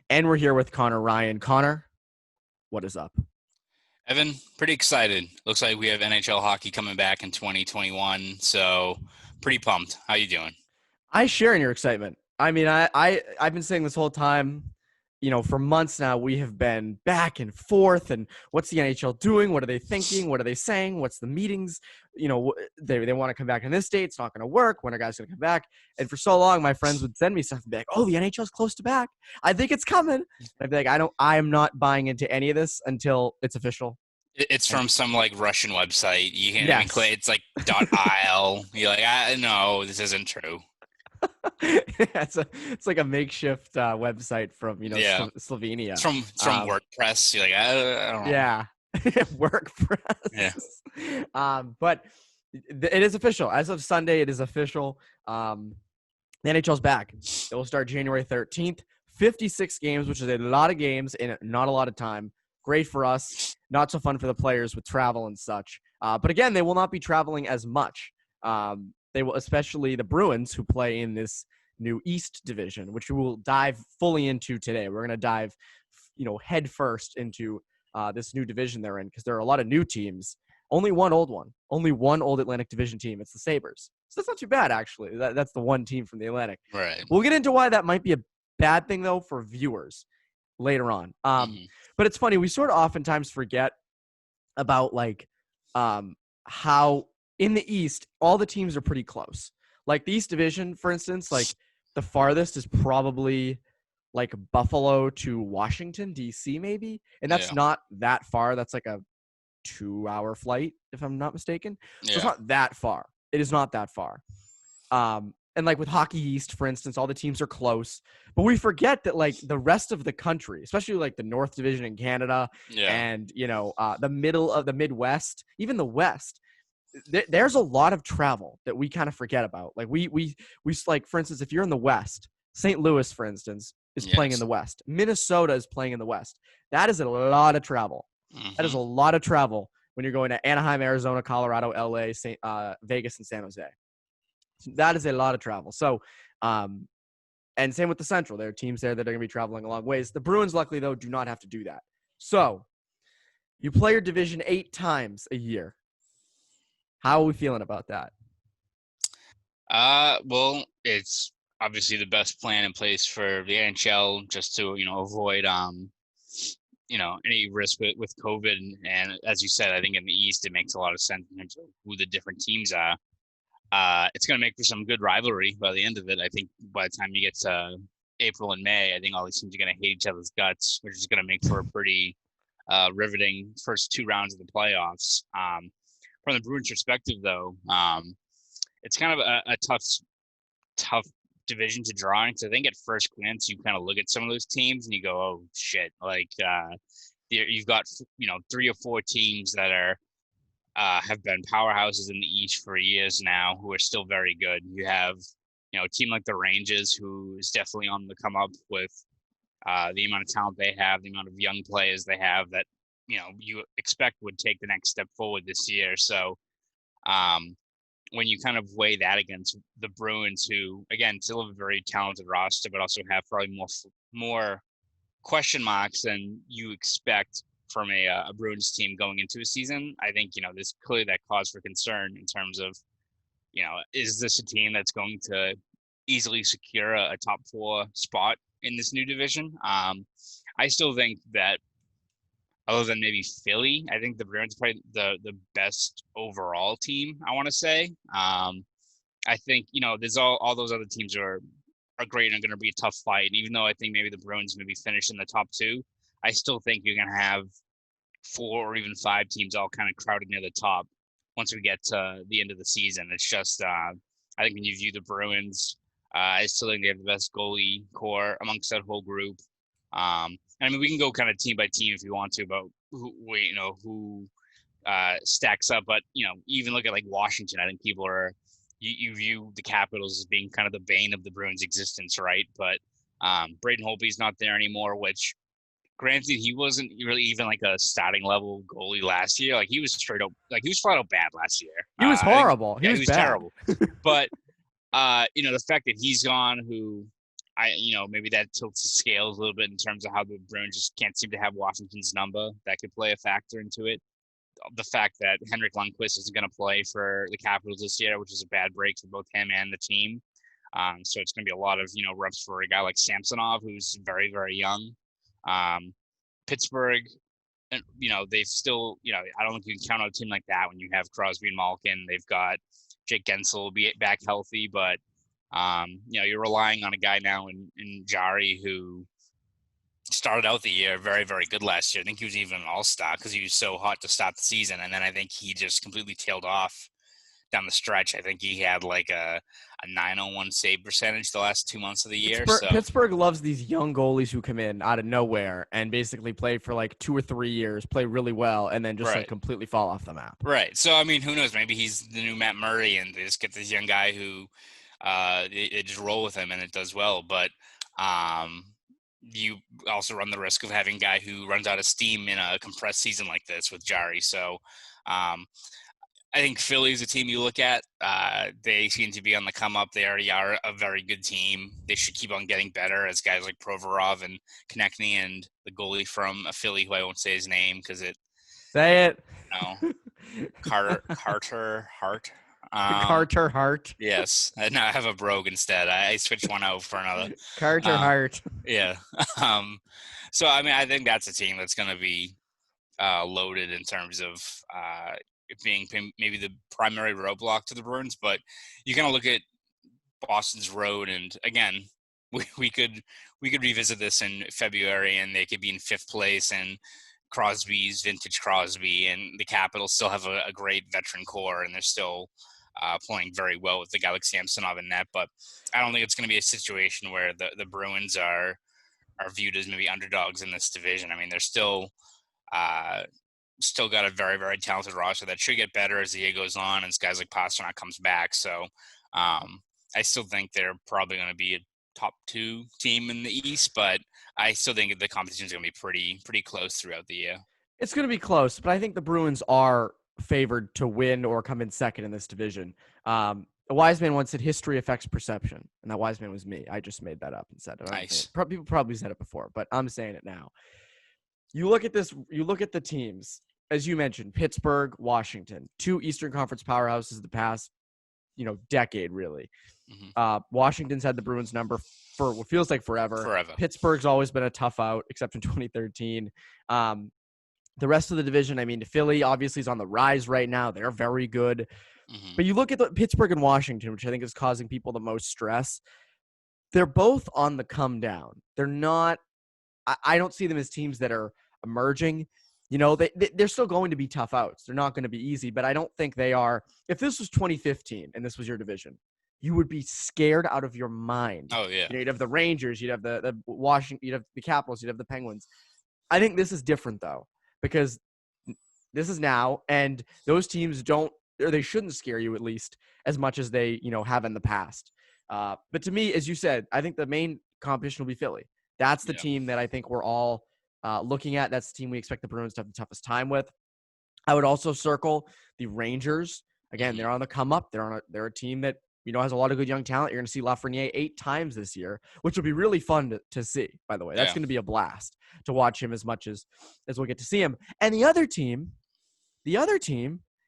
And we're here with Conor Ryan. Conor, what is up? Evan, pretty excited. Looks like we have NHL hockey coming back in 2021, so pretty pumped. How you doing? I share in your excitement. I mean, I've been saying this whole time, for months now, we have been back and forth. And what's the NHL doing? What are they thinking? What are they saying? What's the meetings? They want to come back on this date. It's not going to work. When are guys going to come back? And for so long, my friends would send me stuff and be like, "Oh, the NHL's close to back. I think it's coming." And I'd be like, I am not buying into any of this until it's official. It's from some like Russian website. You can't even click. Yes. It's like .il. You're like, no, this isn't true. It's like a makeshift website from Yeah, Slovenia. it's from WordPress. You're like, I don't know. Yeah, Yeah. WordPress. But it is official as of Sunday. It is official. The NHL's back. It will start January 13th. 56 games, which is a lot of games in not a lot of time. Great for us. Not so fun for the players with travel and such. But again, they will not be traveling as much. They will, especially the Bruins, who play in this new East division, which we will dive fully into today. We're going to dive, head first into this new division they're in, because there are a lot of new teams. Only one old one. Only one old Atlantic Division team. It's the Sabres. So that's not too bad, actually. That's the one team from the Atlantic. Right. We'll get into why that might be a bad thing, though, for viewers later on. But it's funny. We sort of oftentimes forget about, how in the East, all the teams are pretty close. Like the East Division, for instance, like the farthest is probably like Buffalo to Washington, D.C. maybe. And that's not that far. That's like a 2-hour flight, if I'm not mistaken. So it's not that far. It is not that far. And like with Hockey East, for instance, all the teams are close. But we forget that like the rest of the country, especially like the North Division in Canada and, the middle of the Midwest, even the West, there's a lot of travel that we kind of forget about. Like we like, for instance, if you're in the West, St. Louis, for instance, is playing in the West. Minnesota is playing in the West. That is a lot of travel. That is a lot of travel when you're going to Anaheim, Arizona, Colorado, LA, Vegas, and San Jose. So that is a lot of travel. So, and same with the Central. There are teams there that are going to be traveling a long ways. The Bruins, luckily, though, do not have to do that. So you play your division 8 times a year. How are we feeling about that? Well, it's obviously the best plan in place for the NHL, just to avoid any risk with COVID. And as you said, I think in the East it makes a lot of sense in terms of who the different teams are. It's going to make for some good rivalry by the end of it. I think by the time you get to April and May, I think all these teams are going to hate each other's guts, which is going to make for a pretty riveting first 2 rounds of the playoffs. From the Bruins' perspective, though, it's kind of a tough division to draw in, because I think at first glance you kind of look at some of those teams and you go, "Oh shit!" Like you've got 3 or 4 teams that are have been powerhouses in the East for years now, who are still very good. You have a team like the Rangers, who is definitely on the come up with the amount of talent they have, the amount of young players they have that you expect would take the next step forward this year. So when you kind of weigh that against the Bruins, who again still have a very talented roster, but also have probably more question marks than you expect from a Bruins team going into a season, I think there's clearly that cause for concern in terms of is this a team that's going to easily secure a top 4 spot in this new division? I still think that, other than maybe Philly, I think the Bruins are probably the best overall team, I want to say. I think, there's all those other teams are great and are going to be a tough fight. And even though I think maybe the Bruins maybe finish in the top 2, I still think you're going to have 4 or even 5 teams all kind of crowded near the top once we get to the end of the season. It's just, I think when you view the Bruins, I still think they have the best goalie core amongst that whole group. I mean, we can go kind of team by team if you want to about who stacks up. But, even look at like Washington, I think people are, you view the Capitals as being kind of the bane of the Bruins' existence, right? But Braden Holtby's not there anymore, which, granted, he wasn't really even like a starting level goalie last year. Like he was straight up, like he was flat out bad last year. He was horrible. He was bad. terrible. But the fact that he's gone, who maybe that tilts the scales a little bit in terms of how the Bruins just can't seem to have Washington's number. That could play a factor into it. The fact that Henrik Lundqvist isn't going to play for the Capitals this year, which is a bad break for both him and the team. So it's going to be a lot of, reps for a guy like Samsonov, who's very, very young. Pittsburgh, and, they've still, I don't think you can count on a team like that when you have Crosby and Malkin. They've got Jake Gensel will be back healthy, but, you're relying on a guy now in Jari who started out the year very, very good last year. I think he was even an all-star because he was so hot to start the season. And then I think he just completely tailed off down the stretch. I think he had like a 901 save percentage the last 2 months of the year. Pittsburgh loves these young goalies who come in out of nowhere and basically play for like 2 or 3 years, play really well, and then just like completely fall off the map. Right. So, I mean, who knows? Maybe he's the new Matt Murray and they just get this young guy who they just roll with him and it does well. But you also run the risk of having a guy who runs out of steam in a compressed season like this with Jari. So, I think Philly is a team you look at. They seem to be on the come up. They already are a very good team. They should keep on getting better as guys like Provorov and Konechny and the goalie from Philly, who I won't say his name because it. Say it. No. Carter Hart. Carter Hart. Yes. No, I have a brogue instead. I switched one out for another. Carter Hart. Yeah. So, I mean, I think that's a team that's going to be loaded in terms of it being maybe the primary roadblock to the Bruins, but you kind of look at Boston's road, and again, we could revisit this in February, and they could be in 5th place, and Crosby's vintage Crosby, and the Capitals still have a great veteran core, and they're still playing very well with the guy like Samsonov in net. But I don't think it's going to be a situation where the Bruins are viewed as maybe underdogs in this division. I mean, they're still got a very, very talented roster that should get better as the year goes on and guys like Pastrnak comes back. So I still think they're probably going to be a top 2 team in the East, but I still think the competition is going to be pretty close throughout the year. It's going to be close, but I think the Bruins are favored to win or come in second in this division. A wise man once said history affects perception, and that wise man was me. I just made that up and said it. Nice. People probably said it before, but I'm saying it now. You look at this, you look at the teams, as you mentioned, Pittsburgh, Washington, 2 Eastern Conference powerhouses the past, decade, really. Mm-hmm. Washington's had the Bruins number for what feels like forever. Pittsburgh's always been a tough out, except in 2013. The rest of the division, I mean, Philly obviously is on the rise right now. They're very good. Mm-hmm. But you look at Pittsburgh and Washington, which I think is causing people the most stress. They're both on the come down. They're not – I don't see them as teams that are emerging. They're still going to be tough outs. They're not going to be easy, but I don't think they are. If this was 2015 and this was your division, you would be scared out of your mind. Oh, yeah. You'd have the Rangers, you'd have the Washington, you'd have the Capitals, you'd have the Penguins. I think this is different, though, because this is now, and those teams they shouldn't scare you at least as much as they, have in the past. But to me, as you said, I think the main competition will be Philly. That's the team that I think we're all looking at. That's the team we expect the Bruins to have the toughest time with. I would also circle the Rangers. Again, they're on the come up. They're a team that has a lot of good young talent. You're going to see Lafreniere 8 times this year, which will be really fun to see, by the way. That's going to be a blast to watch him as much as we'll get to see him. And the other team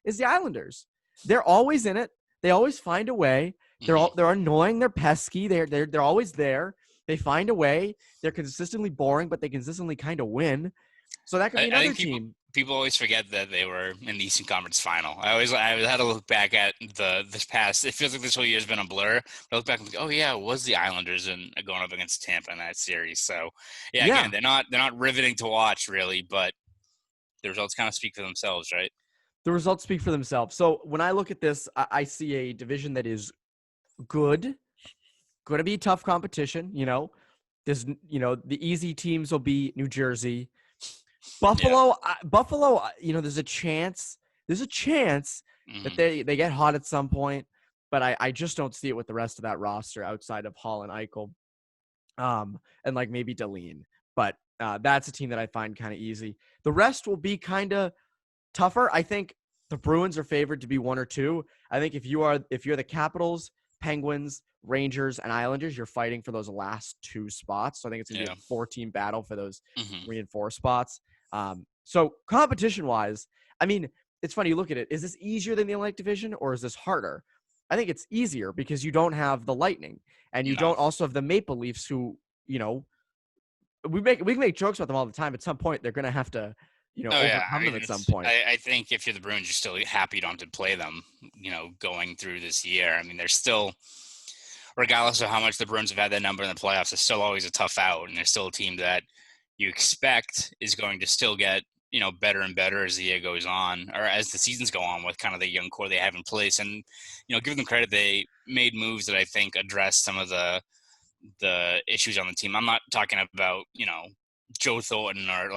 is the Islanders. They're always in it. They always find a way. They're annoying. They're pesky. They're always there. They find a way. They're consistently boring, but they consistently kind of win. So that could be another team. People always forget that they were in the Eastern Conference Final. I had to look back at this past. It feels like this whole year's been a blur. But I look back and think, oh yeah, it was the Islanders and going up against Tampa in that series. So again, they're not riveting to watch really, but the results kind of speak for themselves, right? The results speak for themselves. So when I look at this, I see a division that is good. Going to be tough competition. There's the easy teams will be New Jersey. Buffalo, there's a chance that they get hot at some point, but I just don't see it with the rest of that roster outside of Hall and Eichel, and like maybe Dahlin. But that's a team that I find kind of easy. The rest will be kind of tougher. I think the Bruins are favored to be 1 or 2. I think if you're the Capitals, Penguins, Rangers, and Islanders, you're fighting for those last 2 spots. So I think it's going to be a 4-team battle for those 3 and 4 spots. So competition-wise, I mean, it's funny, you look at it. Is this easier than the Atlantic Division, or is this harder? I think it's easier because you don't have the Lightning, and you don't also have the Maple Leafs, who, we can make jokes about them all the time. At some point, they're going to have to, overcome them at some point. I think if you're the Bruins, you're still happy you don't have to play them, going through this year. I mean, they're still, regardless of how much the Bruins have had that number in the playoffs, it's still always a tough out, and they're still a team that you expect is going to still get, better and better as the year goes on, or as the seasons go on, with kind of the young core they have in place. And, give them credit, they made moves that I think address some of the issues on the team. I'm not talking about, Joe Thornton or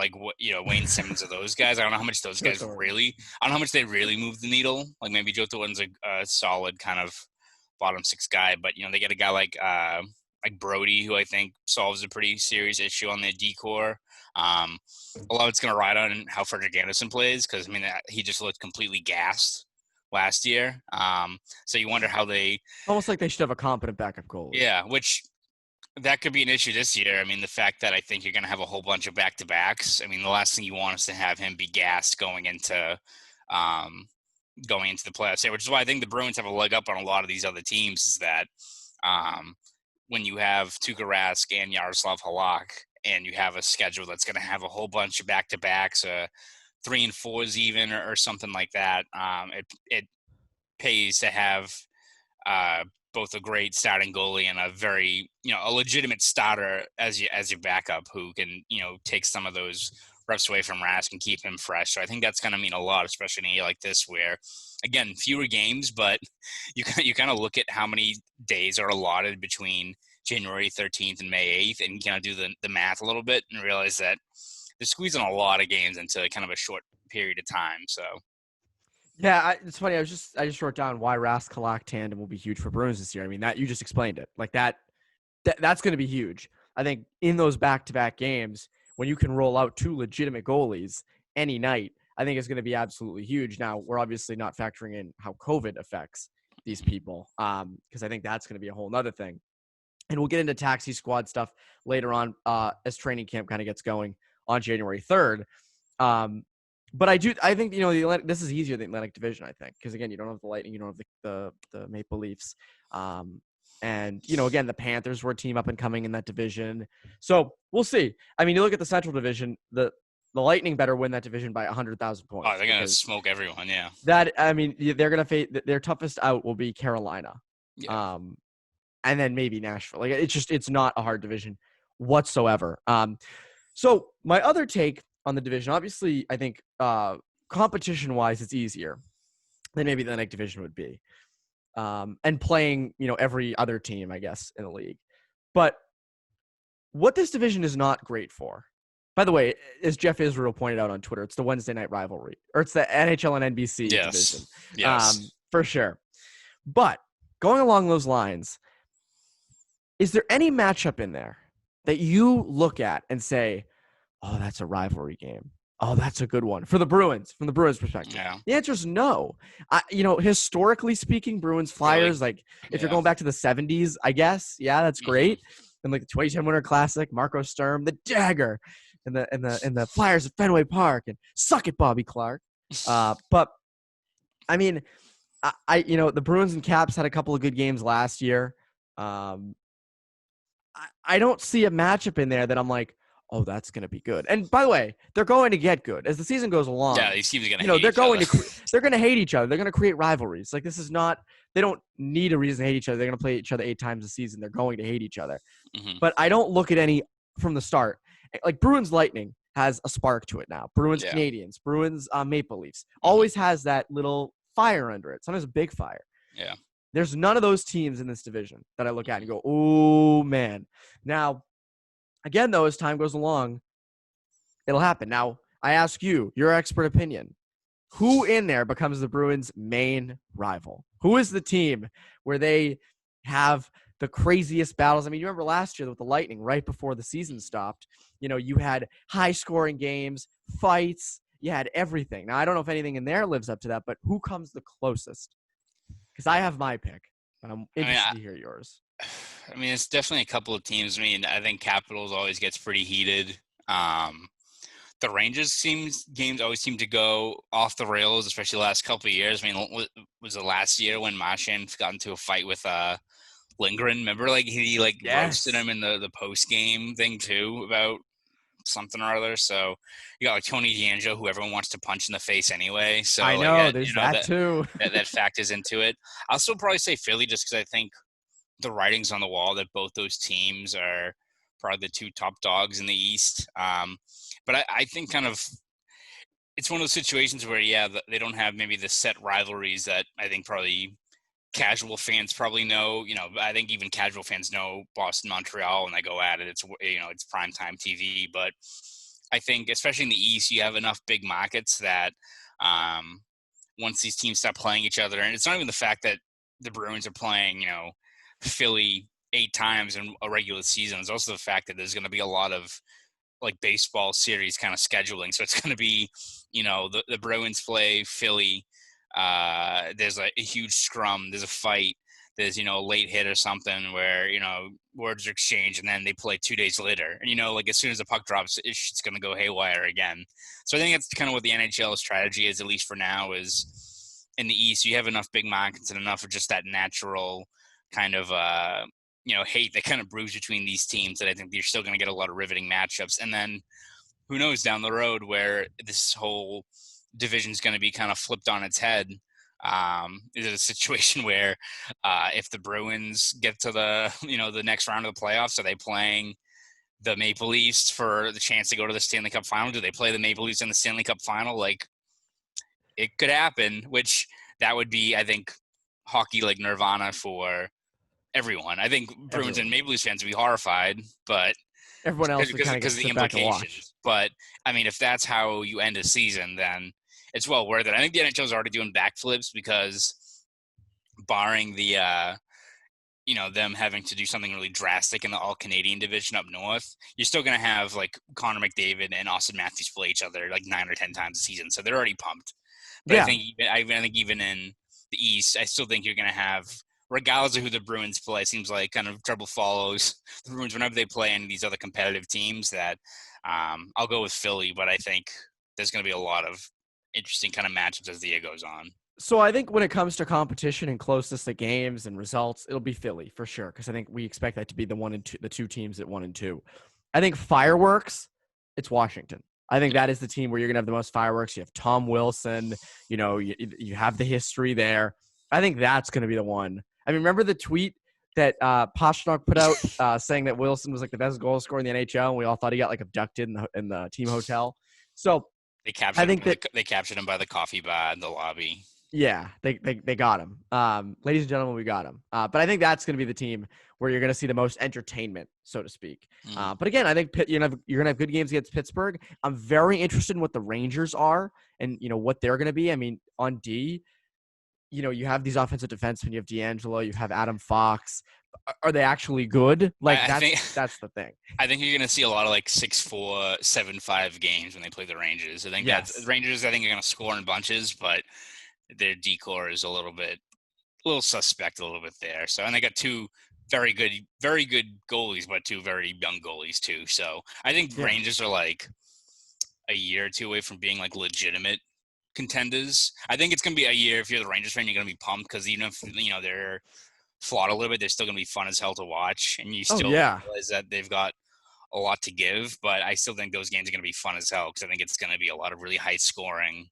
Wayne Simmons or those guys. I don't know how much those guys really, I don't know how much they really move the needle. Like maybe Joe Thornton's a solid kind of bottom 6 guy, but they get a guy like Brody, who I think solves a pretty serious issue on their D-core. A lot of it's going to ride on how Frederick Anderson plays, because I mean he just looked completely gassed last year. So you wonder how they almost like they should have a competent backup goalie. Yeah, which that could be an issue this year. I mean, the fact that I think you're going to have a whole bunch of back-to-backs. I mean, the last thing you want is to have him be gassed going into the playoffs here, which is why I think the Bruins have a leg up on a lot of these other teams, is that when you have Tuukka Rask and Yaroslav Halak, and you have a schedule that's going to have a whole bunch of back-to-backs, 3 and 4s even, or something like that, it pays to have both a great starting goalie and a very, a legitimate starter as your backup, who can, take some of those reps away from Rask and keep him fresh. So I think that's going to mean a lot, especially in a year like this, where, again, fewer games, but you kind of look at how many days are allotted between January 13th and May 8th, and you kind of do the math a little bit and realize that they're squeezing a lot of games into kind of a short period of time. So. Yeah, it's funny. I just wrote down why Rask Halak tandem will be huge for Bruins this year. I mean, that you just explained it. Like that's going to be huge. I think in those back-to-back games, when you can roll out 2 legitimate goalies any night, I think it's going to be absolutely huge. Now, we're obviously not factoring in how COVID affects these people, because I think that's going to be a whole nother thing. And we'll get into taxi squad stuff later on as training camp kind of gets going on January 3rd. But I think, this is easier than the Atlantic Division, I think, because, again, you don't have the Lightning, you don't have the Maple Leafs. And, again, the Panthers were a team up and coming in that division. So we'll see. I mean, you look at the Central Division, the Lightning better win that division by 100,000 points. Oh, they're going to smoke everyone, yeah. They're going to face – their toughest out will be Carolina. Yeah. And then maybe Nashville. Like, it's not a hard division whatsoever. So my other take on the division, obviously, I think competition-wise, it's easier than maybe the Atlantic Division would be. And playing, every other team, I guess, in the league. But what this division is not great for, by the way, as Jeff Israel pointed out on Twitter, it's the Wednesday night rivalry, or it's the NHL and NBC division. Yes. For sure. But going along those lines, is there any matchup in there that you look at and say, oh, that's a rivalry game? Oh, that's a good one for the Bruins, from the Bruins perspective. Yeah. The answer is no. Historically speaking, Bruins Flyers, if you're going back to the 70s, I guess, yeah, that's great. And like the 2010 Winter Classic, Marco Sturm, the dagger, and the Flyers at Fenway Park, and suck it, Bobby Clark. But I mean, the Bruins and Caps had a couple of good games last year. I don't see a matchup in there that I'm like, oh, that's going to be good. And by the way, they're going to get good as the season goes along. Yeah, these teams are going to hate each other. They're going to hate each other. They're going to create rivalries. Like, this is not – they don't need a reason to hate each other. They're going to play each other 8 times a season. They're going to hate each other. Mm-hmm. But I don't look at any from the start. Like, Bruins Lightning has a spark to it now. Bruins Canadians, Bruins Maple Leafs. Always has that little fire under it. Sometimes a big fire. Yeah. There's none of those teams in this division that I look at and go, oh, man. Now, again, though, as time goes along, it'll happen. Now, I ask you, your expert opinion, who in there becomes the Bruins' main rival? Who is the team where they have the craziest battles? I mean, you remember last year with the Lightning, right before the season stopped, you had high-scoring games, fights, you had everything. Now, I don't know if anything in there lives up to that, but who comes the closest? Because I have my pick. And I'm I mean, interested to hear yours. I mean, it's definitely a couple of teams. I mean, I think Capitals always gets pretty heated. The Rangers games always seem to go off the rails, especially the last couple of years. I mean, was the last year when Marchand got into a fight with Lindgren? Remember, like he roasted Yes. him in the post game thing too about something or other. So you got like Tony DeAngelo, who everyone wants to punch in the face anyway. I So like know. that, There's that too. that factors into it. I'll still probably say Philly just because I think the writing's on the wall that both those teams are probably the two top dogs in the East. But I think kind of it's one of those situations where, yeah, they don't have maybe the set rivalries that I think probably casual fans probably know. You know, I think even casual fans know Boston, Montreal, and they go at it. It's, you know, it's primetime TV. But I think, especially in the East, you have enough big markets that once these teams stop playing each other, and it's not even the fact that the Bruins are playing, you know, Philly 8 times in a regular season. It's also the fact that there's going to be a lot of like baseball series kind of scheduling. So it's going to be, you know, the Bruins play Philly. There's a huge scrum. There's a fight. There's, you know, a late hit or something where, you know, words are exchanged and then they play 2 days later. And, you know, like as soon as the puck drops, it's going to go haywire again. So I think that's kind of what the NHL strategy is, at least for now, is in the East, you have enough big markets and enough of just that natural kind of, you know, hate that kind of brews between these teams that I think you're still going to get a lot of riveting matchups. And then who knows down the road where this whole division is going to be kind of flipped on its head. Is it a situation where if the Bruins get to the, you know, the next round of the playoffs, are they playing the Maple Leafs for the chance to go to the Stanley Cup final? Do they play the Maple Leafs in the Stanley Cup final? Like, it could happen, which that would be, I think, hockey like nirvana for everyone. I think Bruins and Maple Leafs fans would be horrified, but Everyone else would kind of because get of the sit back and watch. implications. But I mean, if that's how you end a season, then it's well worth it. I think the NHL is already doing backflips because, barring the you know, them having to do something really drastic in the all Canadian division up north, you're still going to have like Connor McDavid and Austin Matthews play each other like 9 or 10 times a season, so they're already pumped. But Yeah. I think even in the East, I still think you're going to have, regardless of who the Bruins play, it seems like kind of trouble follows the Bruins whenever they play any of these other competitive teams. That I'll go with Philly, but I think there's going to be a lot of interesting kind of matchups as the year goes on. So I think when it comes to competition and closeness to games and results, it'll be Philly for sure, because I think we expect that to be the two teams at 1 and 2. I think fireworks, it's Washington. I think that is the team where you're gonna have the most fireworks. You have Tom Wilson, you know, you have the history there. I think that's gonna be the one. I mean, remember the tweet that Pastrnak put out saying that Wilson was like the best goal scorer in the NHL, and we all thought he got like abducted in the team hotel. So they captured him by the coffee bar in the lobby. Yeah, they got him. Ladies and gentlemen, we got him. But I think that's going to be the team where you're going to see the most entertainment, so to speak. But again, I think you're going to have good games against Pittsburgh. I'm very interested in what the Rangers are and, you know, what they're going to be. I mean, on D, you know, you have these offensive defensemen. You have DeAngelo. You have Adam Fox. Are they actually good? Like, that's the thing. I think you're going to see a lot of like 6-4, 7-5 games when they play the Rangers. I think Rangers, I think, are going to score in bunches, but their decor is a little suspect a little bit there. So, and they got 2 very good goalies, but 2 very young goalies too. So I think Rangers are like a year or 2 away from being like legitimate contenders. I think it's going to be a year, if you're the Rangers fan, you're going to be pumped because even if, you know, they're flawed a little bit, they're still going to be fun as hell to watch. And you still realize that they've got a lot to give, but I still think those games are going to be fun as hell because I think it's going to be a lot of really high scoring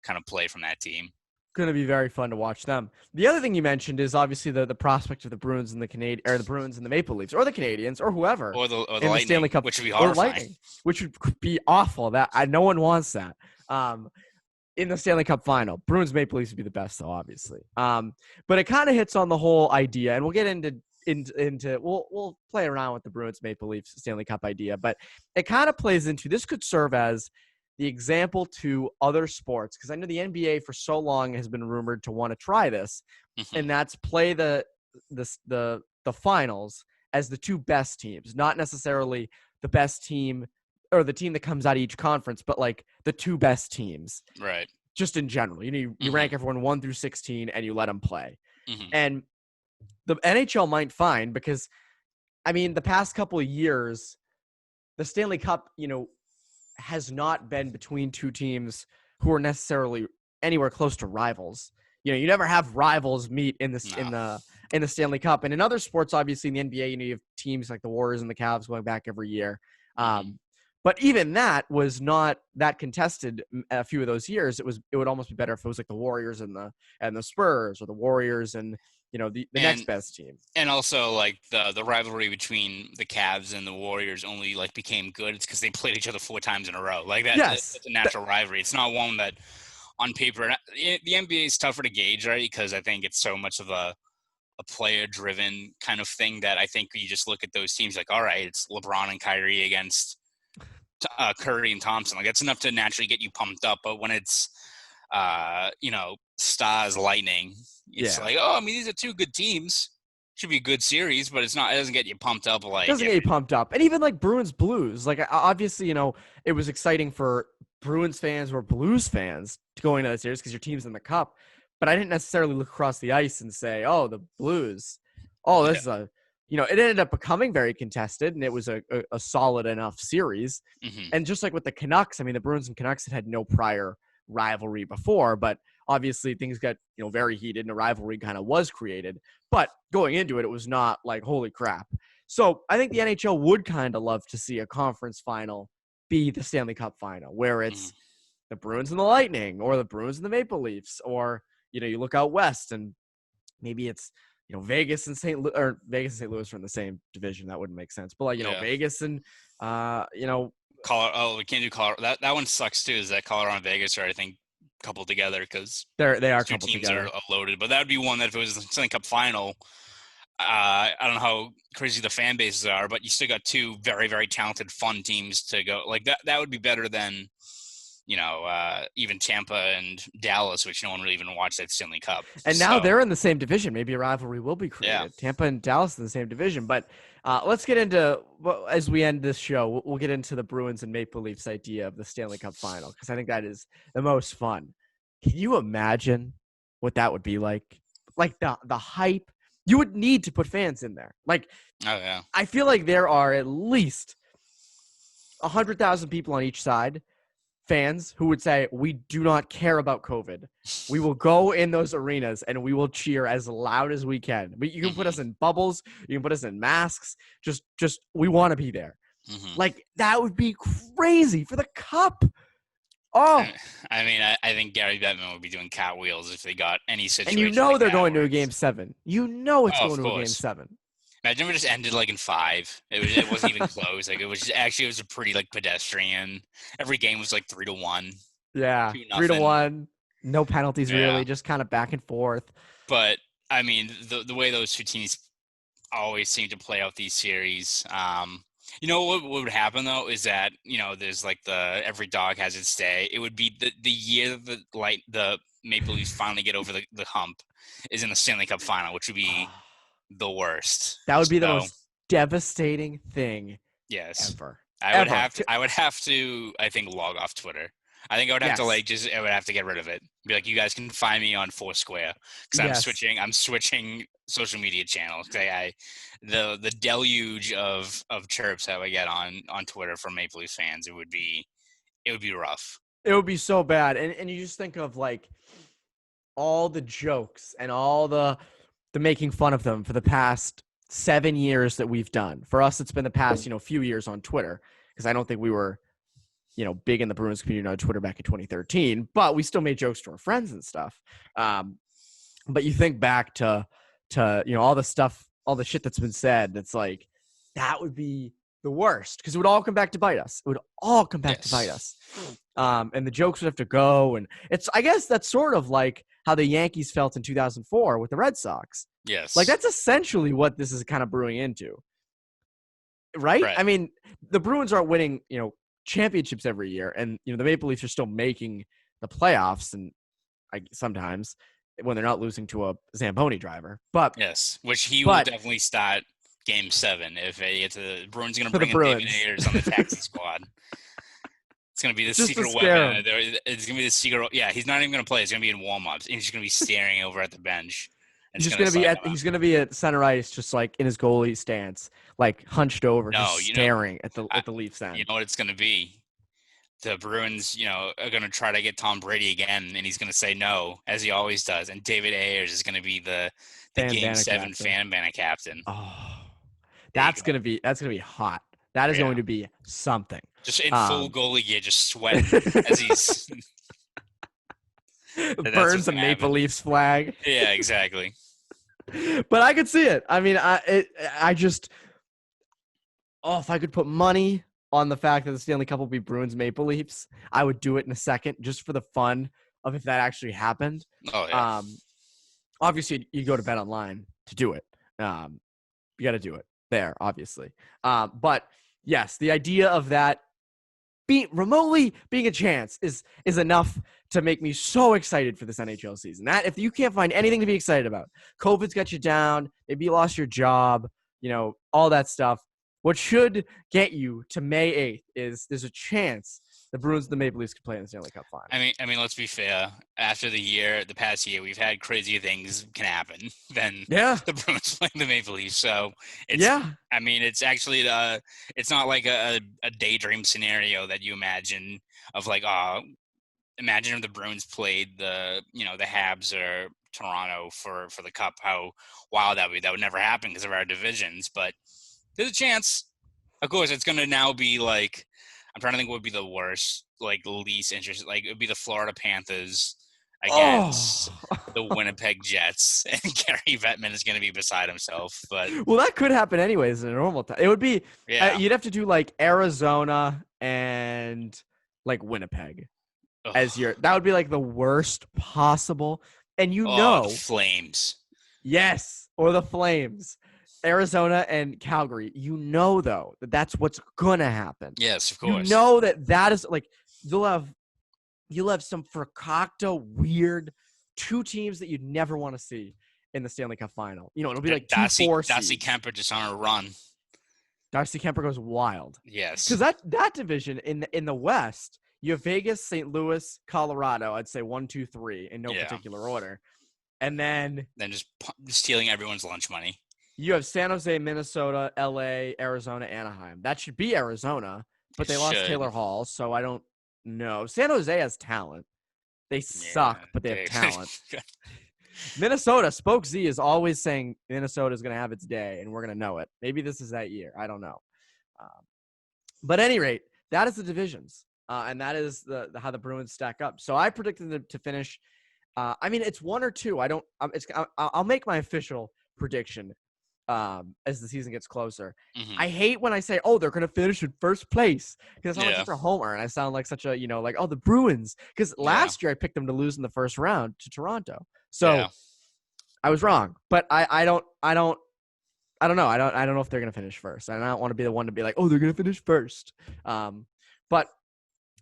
kind of play from that team. Going to be very fun to watch them. The other thing you mentioned is obviously the prospect of the Bruins and the Bruins and the Maple Leafs, or the Canadians, or whoever, or the Lightning, Stanley Cup, which would be horrifying. Which would be awful. No one wants that. In the Stanley Cup final, Bruins Maple Leafs would be the best, though, obviously. But it kind of hits on the whole idea, and we'll get into we'll play around with the Bruins Maple Leafs Stanley Cup idea, but it kind of plays into, this could serve as the example to other sports, because I know the NBA for so long has been rumored to want to try this, and that's play the finals as the 2 best teams, not necessarily the best team or the team that comes out of each conference, but like the 2 best teams, right? Just in general, you rank everyone 1 through 16 and you let them play. And the NHL might find, because I mean, the past couple of years, the Stanley Cup, has not been between two teams who are necessarily anywhere close to rivals. You never have rivals meet in the Stanley Cup. And in other sports, obviously in the NBA, you have teams like the Warriors and the Cavs going back every year. But even that was not that contested a few of those years. It would almost be better if it was like the Warriors and the Spurs, or the Warriors and the next best team. And also, like, the rivalry between the Cavs and the Warriors only like became good. It's because they played each other 4 times in a row. Like that. Yes. That's a natural rivalry. It's not one that on paper. The NBA is tougher to gauge, right? Because I think it's so much of a player-driven kind of thing that I think you just look at those teams like, all right, it's LeBron and Kyrie against Curry and Thompson. Like, that's enough to naturally get you pumped up. But when it's Stars Lightning, it's like, oh, I mean, these are 2 good teams. Should be a good series, but it's not. It doesn't get you pumped up. Like, it doesn't get you pumped up. And even like Bruins Blues, like obviously, it was exciting for Bruins fans or Blues fans to go into that series because your team's in the Cup. But I didn't necessarily look across the ice and say, oh, the Blues. Oh, this is it ended up becoming very contested, and it was a solid enough series. Mm-hmm. And just like with the Canucks, I mean, the Bruins and Canucks had no prior rivalry before, but obviously things got very heated and a rivalry kind of was created. But going into it, it was not like, holy crap. So I think the NHL would kind of love to see a conference final be the Stanley Cup final, where it's the Bruins and the Lightning, or the Bruins and the Maple Leafs, or you look out west and maybe it's Vegas and St. Louis are in the same division. That wouldn't make sense. But like Vegas and Colorado. Oh, we can't do Colorado. That one sucks too. Is that Colorado and Vegas are, I think, coupled together because they are 2 coupled teams together. are loaded. But that would be one that if it was the Stanley Cup final, I don't know how crazy the fan bases are, but you still got 2 very, very talented, fun teams to go. Like that would be better than even Tampa and Dallas, which no one really even watched that Stanley Cup. And now they're in the same division. Maybe a rivalry will be created. Yeah. Tampa and Dallas in the same division. But let's get into, as we end this show, we'll get into the Bruins and Maple Leafs idea of the Stanley Cup final, because I think that is the most fun. Can you imagine what that would be like? Like the hype. You would need to put fans in there. Like, oh yeah, I feel like there are at least 100,000 people on each side, fans who would say, we do not care about COVID. We will go in those arenas and we will cheer as loud as we can. But you can put us in bubbles. You can put us in masks. Just we want to be there. Like, that would be crazy for the Cup. Oh, I mean, I think Gary Bettman would be doing cartwheels if they got any situation. And they're going to a Game 7. It's going to a Game 7. Imagine if it just ended like in 5. It wasn't even close. Like, it was a pretty like pedestrian. Every game was like 3-1. Yeah, 3-1. No penalties really, just kind of back and forth. But I mean, the way those 2 teams always seem to play out these series. What would happen though is that there's like every dog has its day. It would be the year that the Maple Leafs finally get over the hump is in the Stanley Cup final, which would be the worst. That would be the most devastating thing. Yes. Ever. I would have to I think log off Twitter. I think I would have to I would have to get rid of it. Be like, you guys can find me on Foursquare because I'm switching social media channels. The deluge of chirps that I get on Twitter from Maple Leafs fans, it would be rough. It would be so bad. And you just think of like all the jokes and all the making fun of them for the past 7 years that we've done. For us, it's been the past, few years on Twitter, because I don't think we were, big in the Bruins community on Twitter back in 2013, but we still made jokes to our friends and stuff. But you think back to all the stuff, all the shit that's been said, that's like, that would be the worst, because it would all come back to bite us. It would all come back to bite us. And the jokes would have to go. And I guess that's sort of like how the Yankees felt in 2004 with the Red Sox. Yes. Like, that's essentially what this is kind of brewing into. Right? I mean, the Bruins aren't winning, championships every year. And, the Maple Leafs are still making the playoffs. And sometimes when they're not losing to a Zamboni driver. But yes, which will definitely start Game 7 if the Bruins are going to bring in David Ayers on the taxi squad. It's going to be the secret weapon. It's going to be the secret. Yeah, he's not even going to play. He's going to be in warm-ups. And he's just going to be staring over at the bench He's just gonna be at center ice, just like in his goalie stance, like hunched over, just staring at the Leafs end. You know what it's gonna be? The Bruins, are gonna try to get Tom Brady again, and he's gonna say no, as he always does. And David Ayers is gonna be the Game 7 Fan Banner captain. Oh, that's gonna be hot. That is going to be something. Just in full goalie gear, just sweating as he's burns a Maple Leafs flag. Yeah, exactly. But I could see it. I mean, if I could put money on the fact that the Stanley Cup will be Bruins Maple Leafs, I would do it in a second, just for the fun of if that actually happened. Oh yeah. Obviously, you go to Bet Online to do it. You got to do it there, obviously. But yes, the idea of that remotely being a chance is enough to make me so excited for this NHL season. That if you can't find anything to be excited about, COVID's got you down, maybe you lost your job, all that stuff. What should get you to May 8th is there's a chance the Bruins and the Maple Leafs could play in the Stanley Cup final. I mean, let's be fair. After the past year, we've had crazier things can happen than the Bruins playing the Maple Leafs. So I mean, it's actually it's not like a daydream scenario that you imagine of like, imagine if the Bruins played the Habs or Toronto for the Cup. How wild that would be. That would never happen because of our divisions, but there's a chance. Of course, it's going to now be like, I'm trying to think what would be the worst, like least interesting. Like it would be the Florida Panthers against the Winnipeg Jets, and Gary Bettman is going to be beside himself. But that could happen anyways in a normal time. It would be you'd have to do like Arizona and like Winnipeg that would be like the worst possible. And the Flames. Yes, or the Flames. Arizona and Calgary, though, that's what's gonna happen. Yes, of course. That is like you'll have some fracacta weird two teams that you'd never want to see in the Stanley Cup final. It'll be like Darcy Kemper just on a run. Darcy Kemper goes wild. Yes, because that division in the West, you have Vegas, St. Louis, Colorado. I'd say 1, 2, 3 in no particular order, and then just stealing everyone's lunch money. You have San Jose, Minnesota, LA, Arizona, Anaheim. That should be Arizona, but they lost Taylor Hall, so I don't know. San Jose has talent. They suck, but they have talent. Minnesota, Spoke Z is always saying Minnesota is going to have its day, and we're going to know it. Maybe this is that year. I don't know. But at any rate, that is the divisions, and that is how the Bruins stack up. So I predicted them to finish. I mean, it's 1 or 2. I'll make my official prediction as the season gets closer. Mm-hmm. I hate when I say, they're going to finish in first place, because I sound like such a homer, and I sound like such a, the Bruins, because last year I picked them to lose in the first round to Toronto. So I was wrong, but I don't know. I don't know if they're going to finish first. And I don't want to be the one to be like, they're going to finish first. But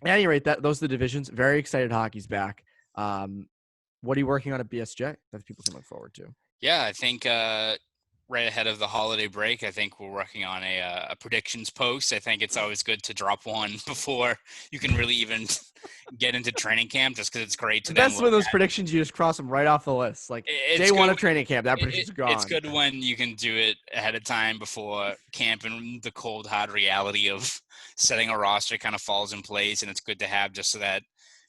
at any rate, those are the divisions. Very excited hockey's back. What are you working on at BSJ that people can look forward to? Yeah, I think right ahead of the holiday break, I think we're working on a predictions post. I think it's always good to drop one before you can really even get into training camp, just because it's great to That's one of those predictions you just cross them right off the list. Like day one of training camp, that prediction's gone. It's good when you can do it ahead of time before camp, and the cold, hard reality of setting a roster kind of falls in place, and it's good to have just so that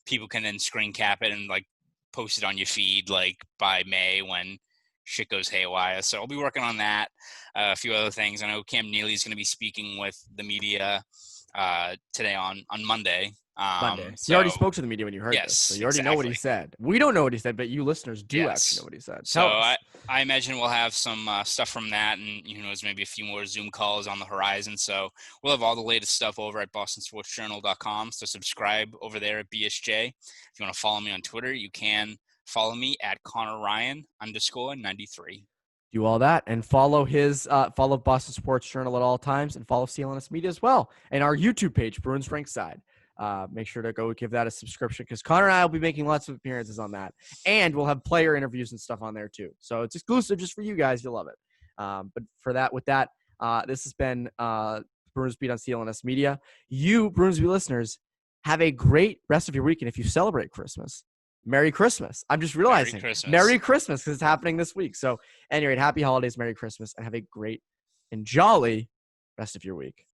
people can then screen cap it and like post it on your feed like by May when shit goes haywire. So I'll be working on that. A few other things. I know Cam Neely is going to be speaking with the media today on Monday. So you already spoke to the media when you heard this. So you already know what he said. We don't know what he said, but you listeners do actually know what he said. So I imagine we'll have some stuff from that, and who knows, maybe a few more Zoom calls on the horizon. So we'll have all the latest stuff over at bostonsportsjournal.com. So subscribe over there at BSJ. If you want to follow me on Twitter, you can follow me at Conor Ryan _93. Do all that and follow follow Boston Sports Journal at all times, and follow CLNS Media as well, and our YouTube page, Bruins Rinkside. Make sure to go give that a subscription, because Connor and I will be making lots of appearances on that, and we'll have player interviews and stuff on there too. So it's exclusive just for you guys. You'll love it. But with that, this has been Bruins Beat on CLNS Media. You Bruins Beat listeners, have a great rest of your week, and if you celebrate Christmas, Merry Christmas. I'm just realizing. Merry Christmas because it's happening this week. So anyway, happy holidays, Merry Christmas, and have a great and jolly rest of your week.